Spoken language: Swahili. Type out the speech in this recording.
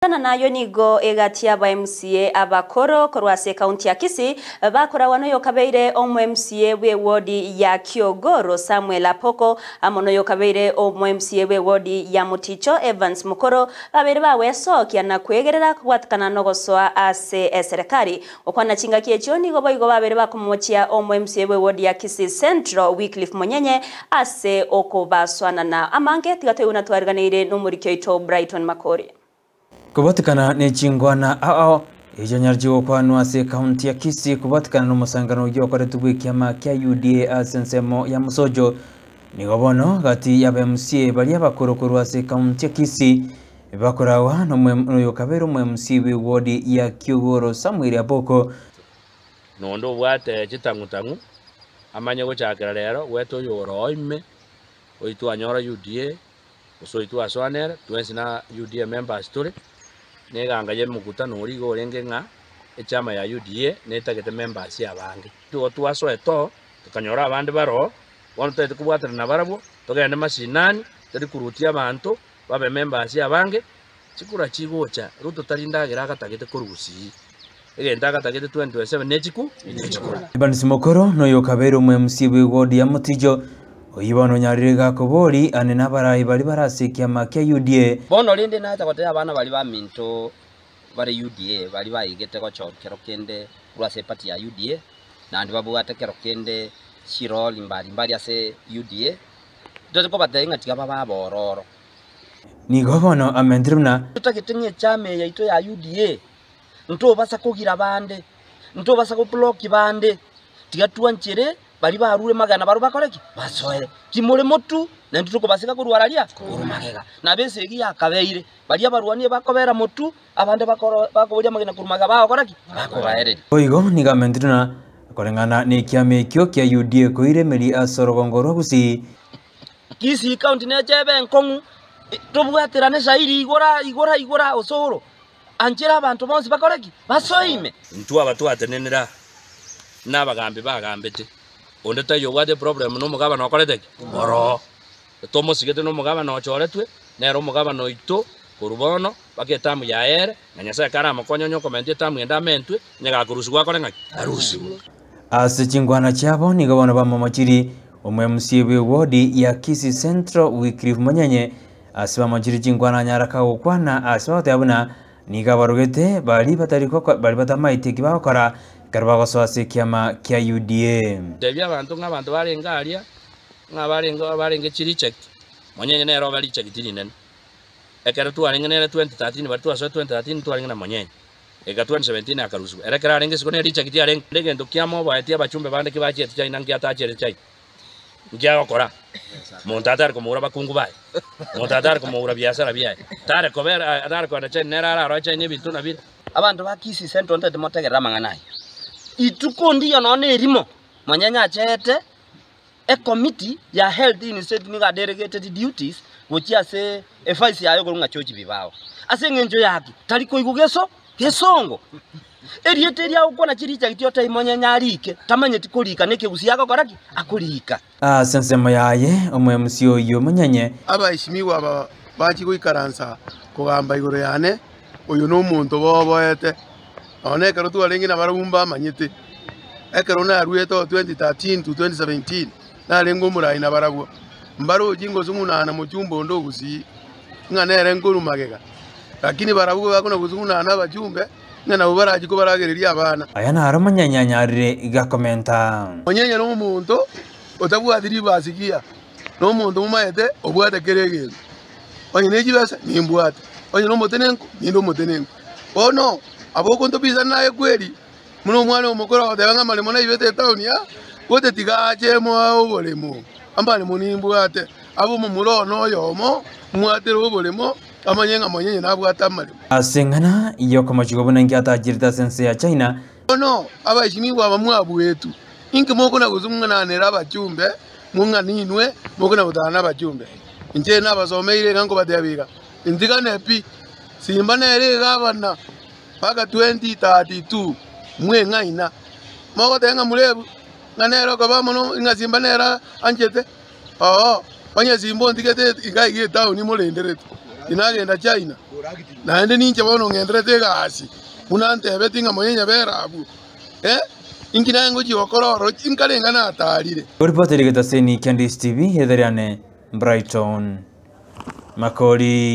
nayo nigo egatia ba MCA abakoro korwase county ya Kisii bakora wano yokabeire omu MCA we wodi ya Kiogoro Samuel Apoko amono yokabeire omu MCA we wodi ya Muticho Evans Mukoro babere bawe sokia na kwegerera kwatkana nogosoa ase serikali okwana chinga kiecho nigo boigo babere bakumwochia omu MCA we wodi ya Kisii Central Wycliffe Munyenye ase okobaswana na amange tigatwe twariganire n'umurikyo ito Brighton Makori kubatikana n'ekingwana ao ejonyajiwo kwanu ase county ya Kisii kubatikana n'umusangano gyokoretu bw'ikyama kya UDA asensemo ya Musojo nigobono gati ya MCA bali abakorokoro ase county ya Kisii bakorawa n'oyo kabero mu MCA we wodi ya Kiogoro Samuel Apoko nondo bwate kitangutangu amanye gochakira rero weto yoro ime oitu anyora UDA usoitu aswanera twensina UDA members tuli neganga ye mukutano origo orenge nga echama ya UDA netagete members yabange tuwaso eto tukanyora abandi baro wonte kubwatira na barabo togende mashinani tari kurutia abantu babe members yabange chikura chigocha ruto tarindagira akatagete kurusi egenda akatagete 2027 nechiku Evans Mukoro noyo kabero mu MCA we wodi ya Mutijo oyibono nyarira kobori ane nabarayi bali barasikia makia UDA bono linde na takotea abana bali ba minto bari UDA bali bayigete ko chokero kende rwase party ya UDA na ndi babu atekero kende shiro limbali ase UDA dote ko batenga tiga baba bororo ni gobono amendrimna tutakitinye chame ya ito ya UDA nto basa kugira bande nto basa ku block bande tiga tuanchere bali barure magana baru bakoreki basoe kimole motu na ntuko basika kurwaralia kurumagega na bese igi yakabeire bali abarwanie bakobera motu abande bakoboria magana kurumaga bakoreki bakobaere oigo nigamendrina korengana ni kiame kyo kya UDA koiremeri asorogongoro gusi Kisii county ne chebe nkongu tobwatira ne shairi igora osoro anjira abantu bonse bakoreki basoime ntu abatu atenenera nabagambe bagambete onde tayo wade problem no mugaba no koreteki oro tomo sigete no mugaba no choretwe nero mugaba no ito kurubono baketamu ya ere na nyasa kara makonyonyo komenti tamu endamentwe nyaga kurusi gwa korenga arusi ase chingwana chabo nigobono bamamachiri omu MCA we wodi ya Kisii Central Wycliffe Munyenye asiba machiri chingwana nyaraka okwana asiba tabuna nigabarugete bali batamaite kibakora karbago swase kiama kya UDA debya abantu nk'abantu barengalia barenge chiricheck Munyenye nero bali check tininen ekera tuarenge nere 2013 bali tuaso 2013 tuarenge na Munyenye eka 2017 akarusu erekera arenge sikone richeck ti arenge legendo kiamo baetia bachumbe bande kibache ti china ngia tachere chai ngia okora montatar como ura bakungu bai montatar como ura biasara biai tare cover tare ko na nera ara cha ni bitu na bit abantu ba Kisii Central nte motegera manganayi itukundi yonone erimo Munyenye chete a committee ya health in state niga delegated duties gochia se efisi yayo golunga chochi bibao ase ngenjo yaki taliko igugeso gesongo erieteria ukona chiricha kityo Munyenye arike tamanye tikulika neke gusi yako koraki akulika sensemo yaye omu MCA oyo Munyenye abaishimiwa aba bachi kuikaransa kugamba iguru yane uyu no muntu boboete one kero tu alengi na barumba manyite ekero na rueto 2013 to 2017 na lengo murai na baragwo mbaro jingo zumuna na mujumbo ndo gusi nganere nguru magega lakini baragwo bakona guzumuna na bajumbe ngana ubaraji ko baragereria abana aya na haro Munyenye nyarire igakomenta Munyenye no muntu otabwadiri basikia no muntu mumaete obwate kerege onye neji basa nimbwate onye no motenenko nindo motenenko ono aboko ntopisa naye kweli muno mwana omukora odebanga malemo na ibete town ya wote tigache mo obolemo ambale munimbwate abo mu murono yomo mwatero obolemo amanyenga Munyenye nabwata malemo asengana iyo komachigo bunengi atajirita sense ya China ono abaishimiwa abamwabu wetu inke moko na kuzungana nera bachumbe munga ninwe moko na utana bachumbe nje nabasomeire ngango badebiga indigane pi simba nere gabana paka 2032 mwe ngaina moko tenga mulebu nganero ko bamono ngasimba nera anjete banye simbo ndigete igai town mulenderetu inagenda China naende ninche bono ngenderete gasi munantebe tinga monyenya berabu ingina ngo jiwakororo inkarenga na atarire Uripoteri getaseni Candice TV hederiane Brighton Makori.